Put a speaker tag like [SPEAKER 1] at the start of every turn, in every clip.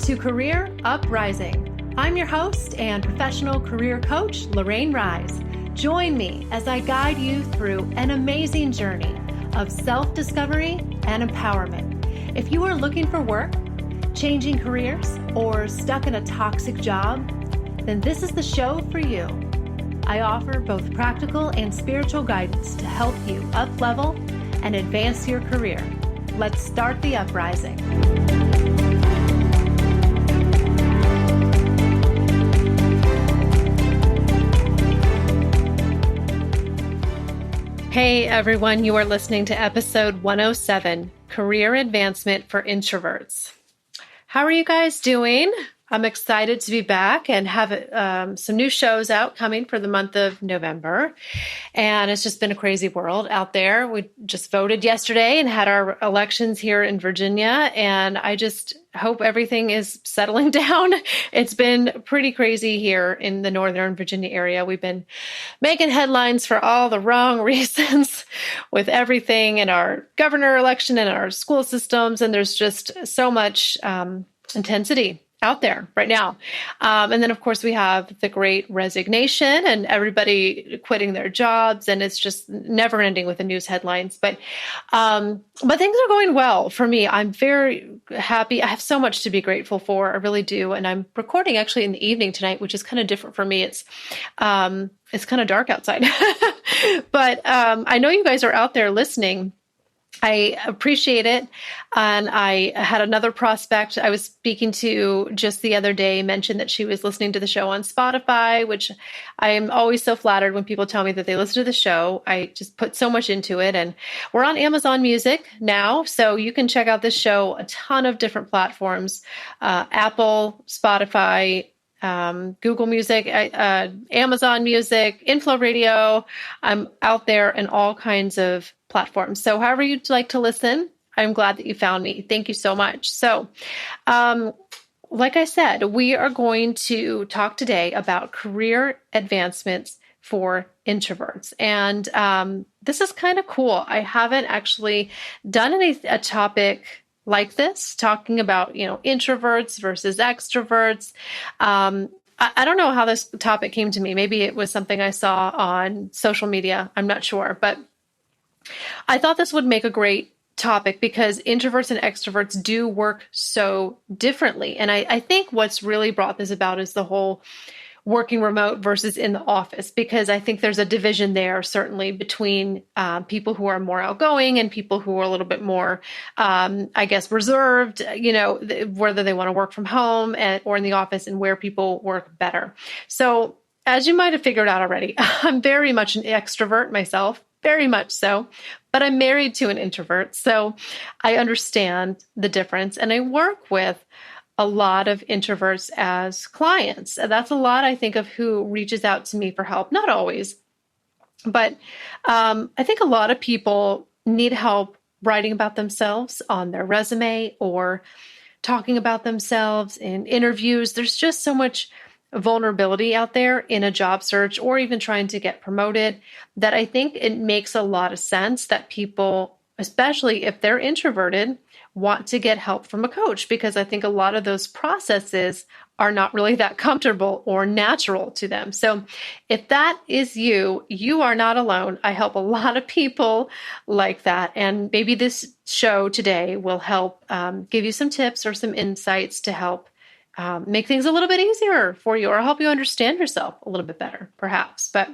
[SPEAKER 1] to Career Uprising. I'm your host and professional career coach, Lorraine Rise. Join me as I guide you through an amazing journey of self-discovery and empowerment. If you are looking for work, changing careers, or stuck in a toxic job, then this is the show for you. I offer both practical and spiritual guidance to help you up-level and advance your career. Let's start the uprising. Hey everyone, you are listening to episode 107, Career Advancement for Introverts. How are you guys doing? I'm excited to be back and have some new shows out coming for the month of November. And it's just been a crazy world out there. We just voted yesterday and had our elections here in Virginia. And I just hope everything is settling down. It's been pretty crazy here in the Northern Virginia area. We've been making headlines for all the wrong reasons with everything in our governor election and our school systems. And there's just so much intensity out there right now. And then, of course, we have the great resignation and everybody quitting their jobs. And it's just never ending with the news headlines. But things are going well for me. I'm very happy. I have so much to be grateful for. I really do. And I'm recording actually in the evening tonight, which is kind of different for me. It's kind of dark outside. But I know you guys are out there listening. I appreciate it. And I had another prospect I was speaking to just the other day mentioned that she was listening to the show on Spotify, which I am always so flattered when people tell me that they listen to the show. I just put so much into it. And we're on Amazon Music now, so you can check out this show, a ton of different platforms, Apple, Spotify, Google Music, Amazon Music, Inflow Radio. I'm out there in all kinds of platforms. So however you'd like to listen, I'm glad that you found me. Thank you so much. So, like I said, we are going to talk today about career advancements for introverts. And this is kind of cool. I haven't actually done a topic like this, talking about, introverts versus extroverts. I don't know how this topic came to me. Maybe it was something I saw on social media. I'm not sure, but I thought this would make a great topic because introverts and extroverts do work so differently. And I think what's really brought this about is the whole working remote versus in the office, because I think there's a division there, certainly between people who are more outgoing and people who are a little bit more, reserved, whether they want to work from home or in the office and where people work better. So as you might have figured out already, I'm very much an extrovert myself, very much so, but I'm married to an introvert. So I understand the difference, and I work with a lot of introverts as clients. That's a lot, I think, of who reaches out to me for help. Not always, but I think a lot of people need help writing about themselves on their resume or talking about themselves in interviews. There's just so much vulnerability out there in a job search or even trying to get promoted that I think it makes a lot of sense that people, especially if they're introverted, want to get help from a coach, because I think a lot of those processes are not really that comfortable or natural to them. So if that is you, you are not alone. I help a lot of people like that. And maybe this show today will help give you some tips or some insights to help make things a little bit easier for you, or help you understand yourself a little bit better, perhaps. But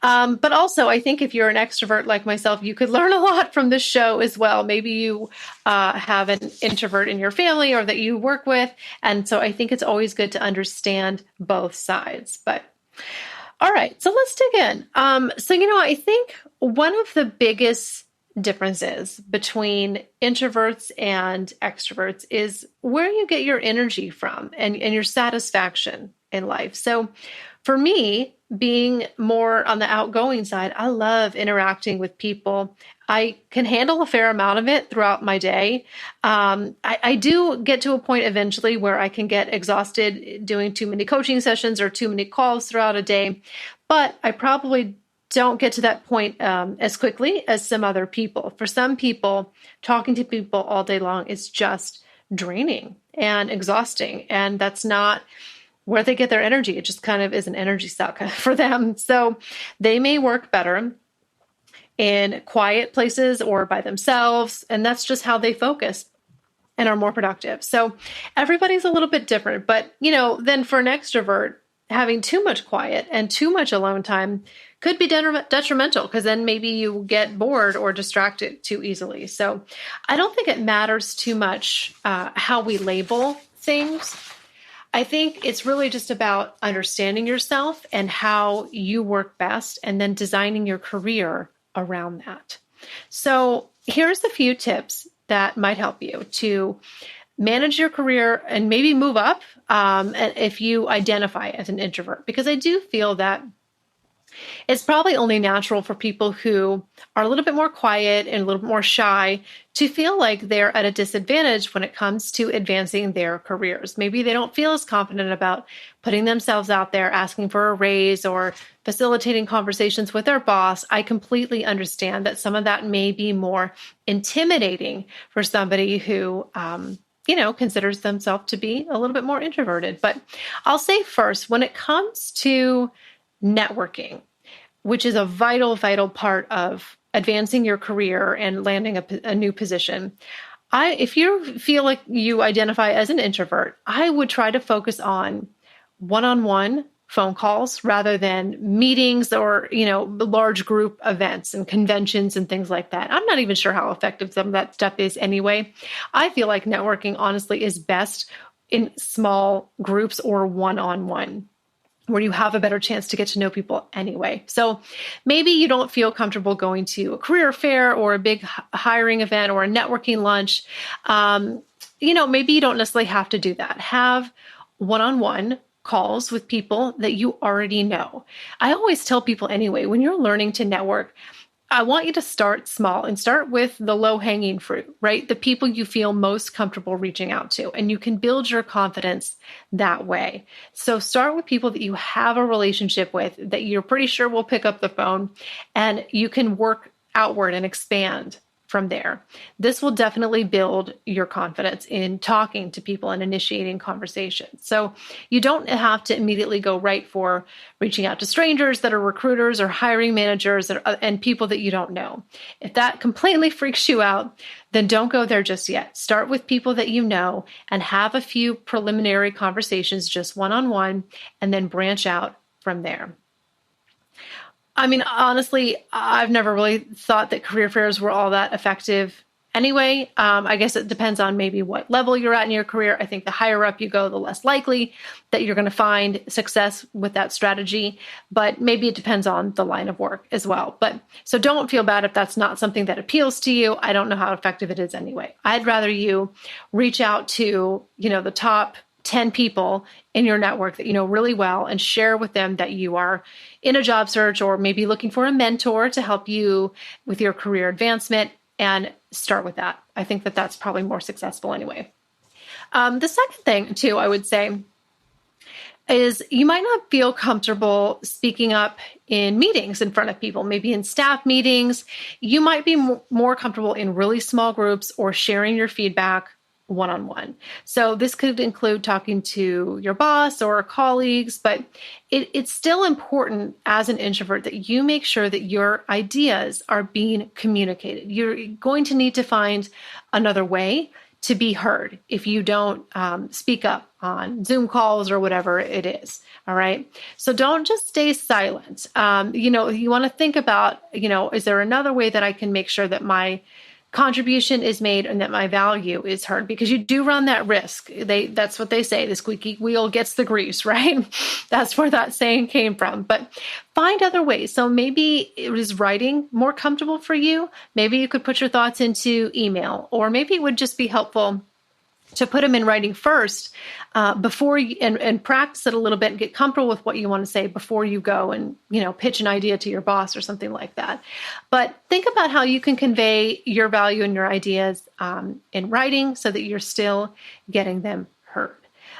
[SPEAKER 1] also, I think if you're an extrovert like myself, you could learn a lot from this show as well. Maybe you have an introvert in your family or that you work with. And so I think it's always good to understand both sides. But all right, so let's dig in. I think one of the biggest differences between introverts and extroverts is where you get your energy from and your satisfaction in life. So for me, being more on the outgoing side, I love interacting with people. I can handle a fair amount of it throughout my day. I do get to a point eventually where I can get exhausted doing too many coaching sessions or too many calls throughout a day, but I probably don't get to that point as quickly as some other people. For some people, talking to people all day long is just draining and exhausting. And that's not where they get their energy. It just kind of is an energy suck for them. So they may work better in quiet places or by themselves. And that's just how they focus and are more productive. So everybody's a little bit different. But, then for an extrovert, having too much quiet and too much alone time could be detrimental, because then maybe you get bored or distracted too easily. So I don't think it matters too much how we label things. I think it's really just about understanding yourself and how you work best, and then designing your career around that. So here's a few tips that might help you to manage your career and maybe move up if you identify as an introvert, because I do feel that it's probably only natural for people who are a little bit more quiet and a little bit more shy to feel like they're at a disadvantage when it comes to advancing their careers. Maybe they don't feel as confident about putting themselves out there, asking for a raise, or facilitating conversations with their boss. I completely understand that some of that may be more intimidating for somebody who, considers themselves to be a little bit more introverted. But I'll say first, when it comes to networking, which is a vital, vital part of advancing your career and landing a new position, if you feel like you identify as an introvert, I would try to focus on one-on-one phone calls rather than meetings or, large group events and conventions and things like that. I'm not even sure how effective some of that stuff is anyway. I feel like networking, honestly, is best in small groups or one-on-one, where you have a better chance to get to know people anyway. So maybe you don't feel comfortable going to a career fair or a big hiring event or a networking lunch. Maybe you don't necessarily have to do that. Have one-on-one calls with people that you already know. I always tell people anyway, when you're learning to network, I want you to start small and start with the low-hanging fruit, right? The people you feel most comfortable reaching out to, and you can build your confidence that way. So start with people that you have a relationship with, that you're pretty sure will pick up the phone, and you can work outward and expand from there. This will definitely build your confidence in talking to people and initiating conversations. So you don't have to immediately go right for reaching out to strangers that are recruiters or hiring managers and people that you don't know. If that completely freaks you out, then don't go there just yet. Start with people that you know and have a few preliminary conversations, just one-on-one, and then branch out from there. I mean, honestly, I've never really thought that career fairs were all that effective anyway. I guess it depends on maybe what level you're at in your career. I think the higher up you go, the less likely that you're going to find success with that strategy. But maybe it depends on the line of work as well. So don't feel bad if that's not something that appeals to you. I don't know how effective it is anyway. I'd rather you reach out to, the top 10 people in your network that you know really well and share with them that you are in a job search or maybe looking for a mentor to help you with your career advancement, and start with that. I think that that's probably more successful anyway. The second thing too, I would say, is you might not feel comfortable speaking up in meetings in front of people, maybe in staff meetings. You might be more comfortable in really small groups or sharing your feedback one-on-one. So this could include talking to your boss or colleagues, but it's still important as an introvert that you make sure that your ideas are being communicated. You're going to need to find another way to be heard if you don't speak up on Zoom calls or whatever it is. All right. So don't just stay silent. You want to think about, is there another way that I can make sure that my contribution is made and that my value is heard? Because you do run that risk. That's what they say, the squeaky wheel gets the grease, right? That's where that saying came from. But find other ways. So maybe it is writing more comfortable for you. Maybe you could put your thoughts into email, or maybe it would just be helpful to put them in writing first before you, and practice it a little bit and get comfortable with what you want to say before you go and, pitch an idea to your boss or something like that. But think about how you can convey your value and your ideas in writing so that you're still getting them heard.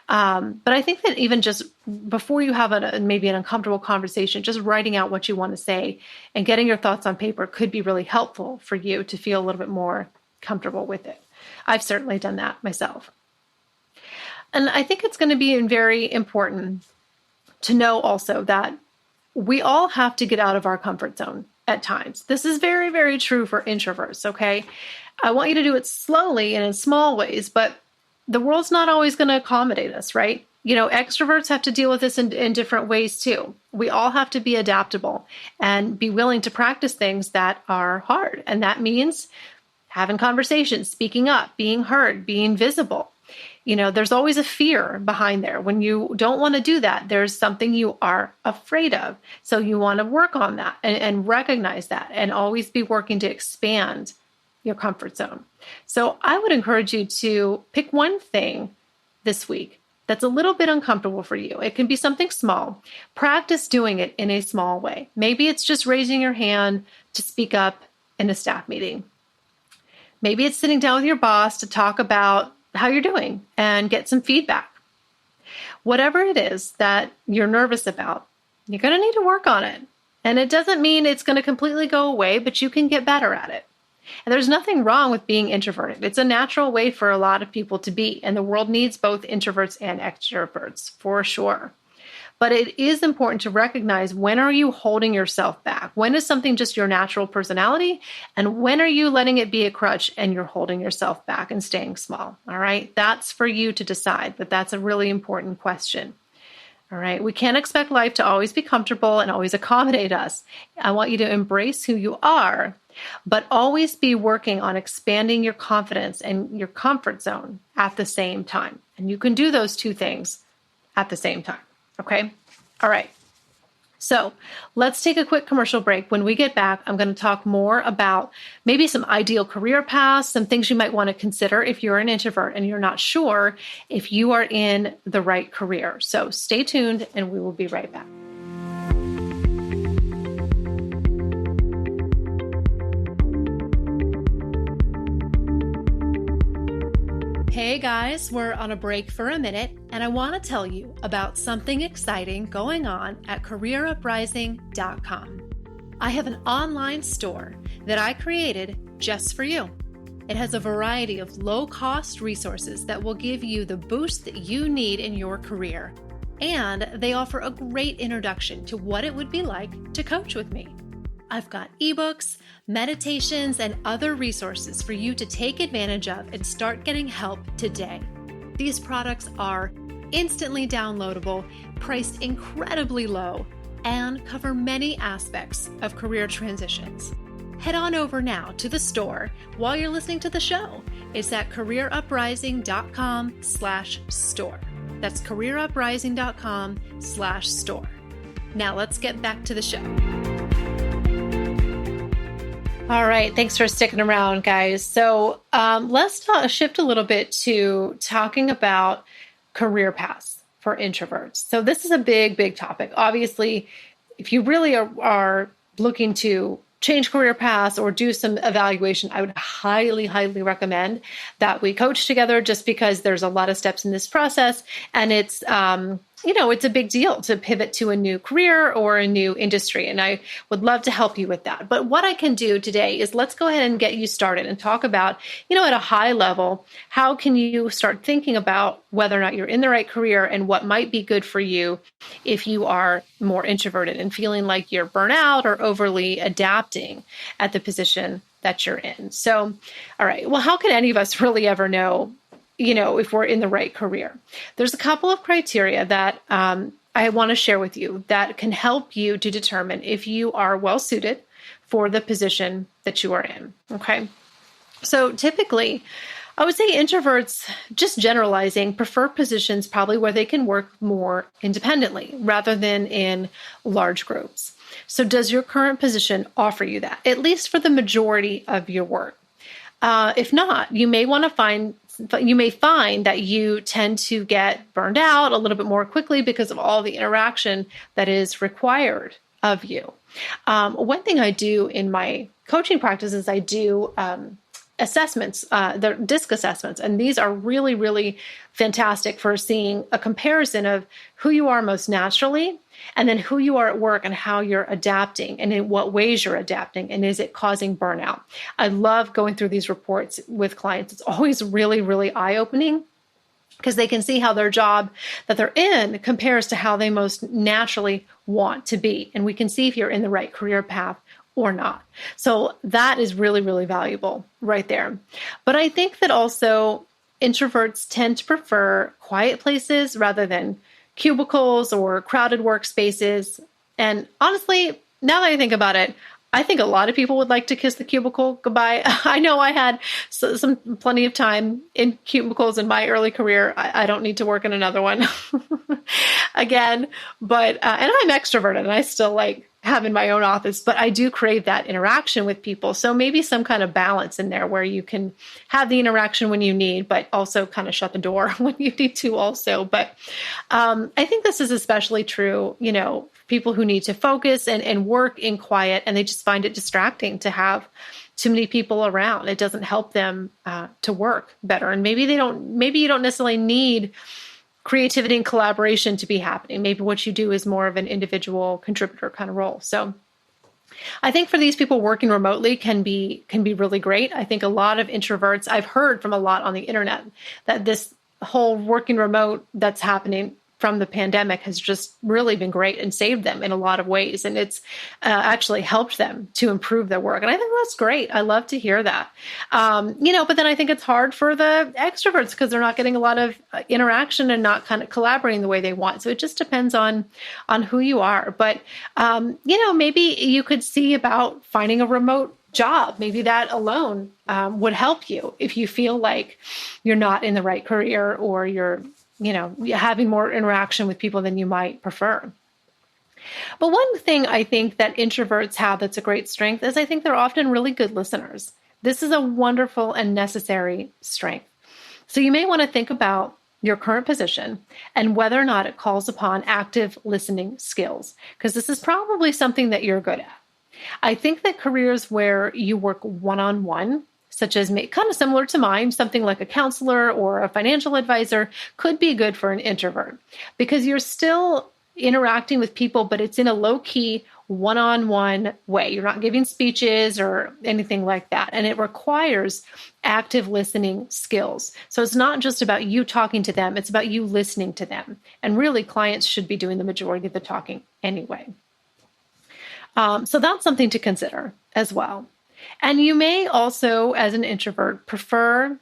[SPEAKER 1] But I think that even just before you have maybe an uncomfortable conversation, just writing out what you want to say and getting your thoughts on paper could be really helpful for you to feel a little bit more comfortable with it. I've certainly done that myself. And I think it's going to be very important to know also that we all have to get out of our comfort zone at times. This is very, very true for introverts, okay? I want you to do it slowly and in small ways, but the world's not always going to accommodate us, right? Extroverts have to deal with this in different ways too. We all have to be adaptable and be willing to practice things that are hard. And that means having conversations, speaking up, being heard, being visible. There's always a fear behind there. When you don't want to do that, there's something you are afraid of. So you want to work on that and recognize that and always be working to expand your comfort zone. So I would encourage you to pick one thing this week that's a little bit uncomfortable for you. It can be something small. Practice doing it in a small way. Maybe it's just raising your hand to speak up in a staff meeting. Maybe it's sitting down with your boss to talk about how you're doing and get some feedback. Whatever it is that you're nervous about, you're going to need to work on it. And it doesn't mean it's going to completely go away, but you can get better at it. And there's nothing wrong with being introverted. It's a natural way for a lot of people to be. And the world needs both introverts and extroverts for sure. But it is important to recognize, when are you holding yourself back? When is something just your natural personality? And when are you letting it be a crutch and you're holding yourself back and staying small? All right. That's for you to decide, but that's a really important question. All right. We can't expect life to always be comfortable and always accommodate us. I want you to embrace who you are, but always be working on expanding your confidence and your comfort zone at the same time. And you can do those two things at the same time. Okay. All right. So let's take a quick commercial break. When we get back, I'm going to talk more about maybe some ideal career paths, some things you might want to consider if you're an introvert and you're not sure if you are in the right career. So stay tuned and we will be right back. Hey guys, we're on a break for a minute, and I want to tell you about something exciting going on at careeruprising.com. I have an online store that I created just for you. It has a variety of low-cost resources that will give you the boost that you need in your career, and they offer a great introduction to what it would be like to coach with me. I've got ebooks, meditations, and other resources for you to take advantage of and start getting help today. These products are instantly downloadable, priced incredibly low, and cover many aspects of career transitions. Head on over now to the store while you're listening to the show. It's at careeruprising.com/store. That's careeruprising.com/store. Now let's get back to the show. All right. Thanks for sticking around, guys. So let's shift a little bit to talking about career paths for introverts. So this is a big, big topic. Obviously, if you really are looking to change career paths or do some evaluation, I would highly, highly recommend that we coach together, just because there's a lot of steps in this process. And it's, it's a big deal to pivot to a new career or a new industry. And I would love to help you with that. But what I can do today is let's go ahead and get you started and talk about, at a high level, how can you start thinking about whether or not you're in the right career and what might be good for you if you are more introverted and feeling like you're burnt out or overly adapting at the position that you're in. So, all right, well, how can any of us really ever know if we're in the right career? There's a couple of criteria that I want to share with you that can help you to determine if you are well suited for the position that you are in. Okay. So typically, I would say introverts, just generalizing, prefer positions probably where they can work more independently rather than in large groups. So does your current position offer you that, at least for the majority of your work? If not, you may find that you tend to get burned out a little bit more quickly because of all the interaction that is required of you. One thing I do in my coaching practice is I do assessments, the DISC assessments, and these are really, really fantastic for seeing a comparison of who you are most naturally and then who you are at work and how you're adapting and in what ways you're adapting and is it causing burnout. I love going through these reports with clients. It's always really, really eye-opening because they can see how their job that they're in compares to how they most naturally want to be. And we can see if you're in the right career path or not. So that is really, really valuable right there. But I think that also introverts tend to prefer quiet places rather than cubicles or crowded workspaces. And honestly, now that I think about it, I think a lot of people would like to kiss the cubicle goodbye. I know I had plenty of time in cubicles in my early career. I don't need to work in another one again, but, and I'm extroverted and I still like having my own office, but I do crave that interaction with people. So maybe some kind of balance in there where you can have the interaction when you need, but also kind of shut the door when you need to also. But I think this is especially true, people who need to focus and work in quiet, and they just find it distracting to have too many people around. It doesn't help them to work better. And maybe you don't necessarily need creativity and collaboration to be happening. Maybe what you do is more of an individual contributor kind of role. So I think for these people, working remotely can be really great. I think a lot of introverts, I've heard from a lot on the internet that this whole working remote that's happening from the pandemic has just really been great and saved them in a lot of ways. And it's actually helped them to improve their work. And I think that's great. I love to hear that. But then I think it's hard for the extroverts because they're not getting a lot of interaction and not kind of collaborating the way they want. So it just depends on who you are. But, maybe you could see about finding a remote job. Maybe that alone would help you if you feel like you're not in the right career or you're having more interaction with people than you might prefer. But one thing I think that introverts have that's a great strength is I think they're often really good listeners. This is a wonderful and necessary strength. So you may want to think about your current position and whether or not it calls upon active listening skills, because this is probably something that you're good at. I think that careers where you work one-on-one, such as kind of similar to mine, something like a counselor or a financial advisor, could be good for an introvert because you're still interacting with people, but it's in a low-key, one-on-one way. You're not giving speeches or anything like that. And it requires active listening skills. So it's not just about you talking to them, it's about you listening to them. And really, clients should be doing the majority of the talking anyway. So that's something to consider as well. And you may also, as an introvert, prefer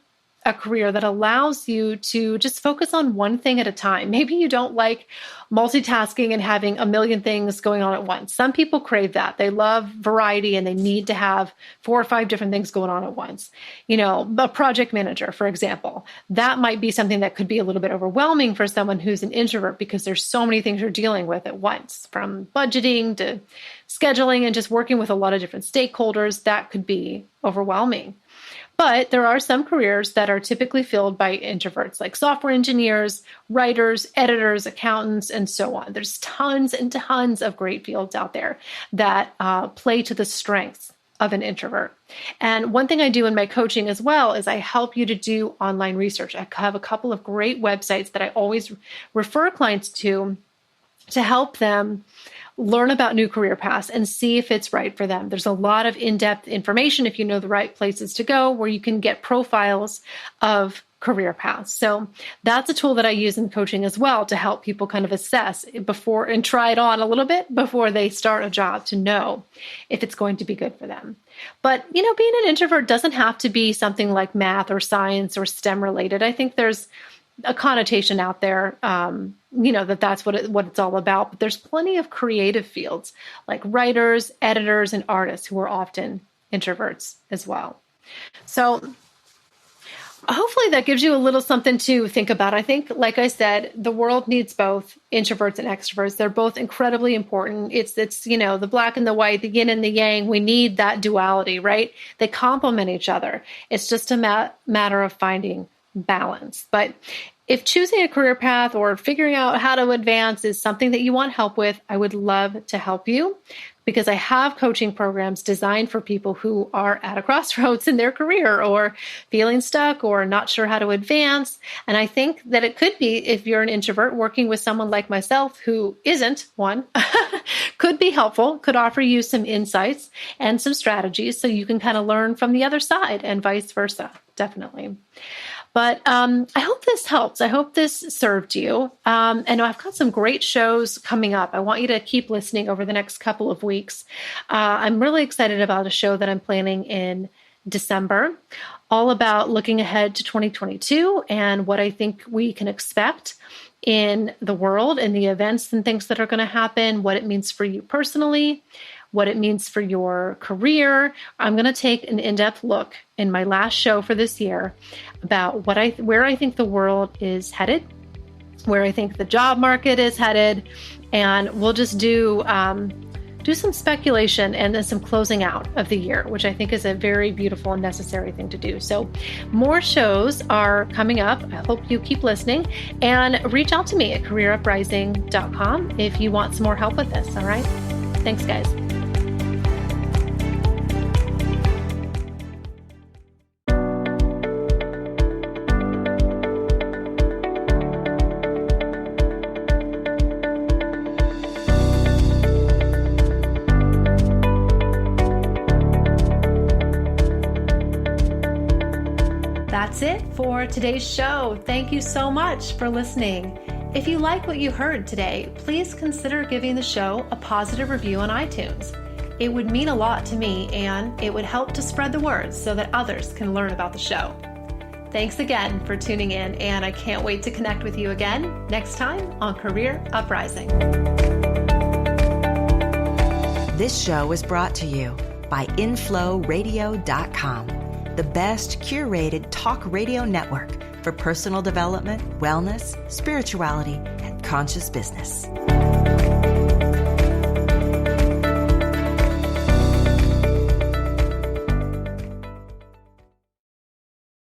[SPEAKER 1] a career that allows you to just focus on one thing at a time. Maybe you don't like multitasking and having a million things going on at once. Some people crave that. They love variety and they need to have 4 or 5 different things going on at once. A project manager, for example, that might be something that could be a little bit overwhelming for someone who's an introvert because there's so many things you're dealing with at once, from budgeting to scheduling and just working with a lot of different stakeholders. That could be overwhelming. But there are some careers that are typically filled by introverts, like software engineers, writers, editors, accountants, and so on. There's tons and tons of great fields out there that play to the strengths of an introvert. And one thing I do in my coaching as well is I help you to do online research. I have a couple of great websites that I always refer clients to help them learn about new career paths and see if it's right for them. There's a lot of in-depth information if you know the right places to go where you can get profiles of career paths. So that's a tool that I use in coaching as well to help people kind of assess before and try it on a little bit before they start a job to know if it's going to be good for them. But, being an introvert doesn't have to be something like math or science or STEM related. I think there's a connotation out there, that's what it's all about. But there's plenty of creative fields like writers, editors, and artists who are often introverts as well. So hopefully that gives you a little something to think about. I think, like I said, the world needs both introverts and extroverts. They're both incredibly important. It's the black and the white, the yin and the yang. We need that duality, right? They complement each other. It's just a matter of finding balance. But if choosing a career path or figuring out how to advance is something that you want help with, I would love to help you because I have coaching programs designed for people who are at a crossroads in their career or feeling stuck or not sure how to advance. And I think that it could be, if you're an introvert, working with someone like myself who isn't one, could be helpful, could offer you some insights and some strategies so you can kind of learn from the other side and vice versa, definitely. But I hope this helps. I hope this served you. And I've got some great shows coming up. I want you to keep listening over the next couple of weeks. I'm really excited about a show that I'm planning in December, all about looking ahead to 2022 and what I think we can expect in the world and the events and things that are going to happen, what it means for you personally, what it means for your career. I'm going to take an in-depth look in my last show for this year about where I think the world is headed, where I think the job market is headed, and we'll just do some speculation and then some closing out of the year, which I think is a very beautiful and necessary thing to do. So more shows are coming up. I hope you keep listening and reach out to me at careeruprising.com if you want some more help with this. All right. Thanks, guys. That's it for today's show. Thank you so much for listening. If you like what you heard today, please consider giving the show a positive review on iTunes. It would mean a lot to me, and it would help to spread the word so that others can learn about the show. Thanks again for tuning in, and I can't wait to connect with you again next time on Career Uprising.
[SPEAKER 2] This show is brought to you by InflowRadio.com. The best curated talk radio network for personal development, wellness, spirituality, and conscious business.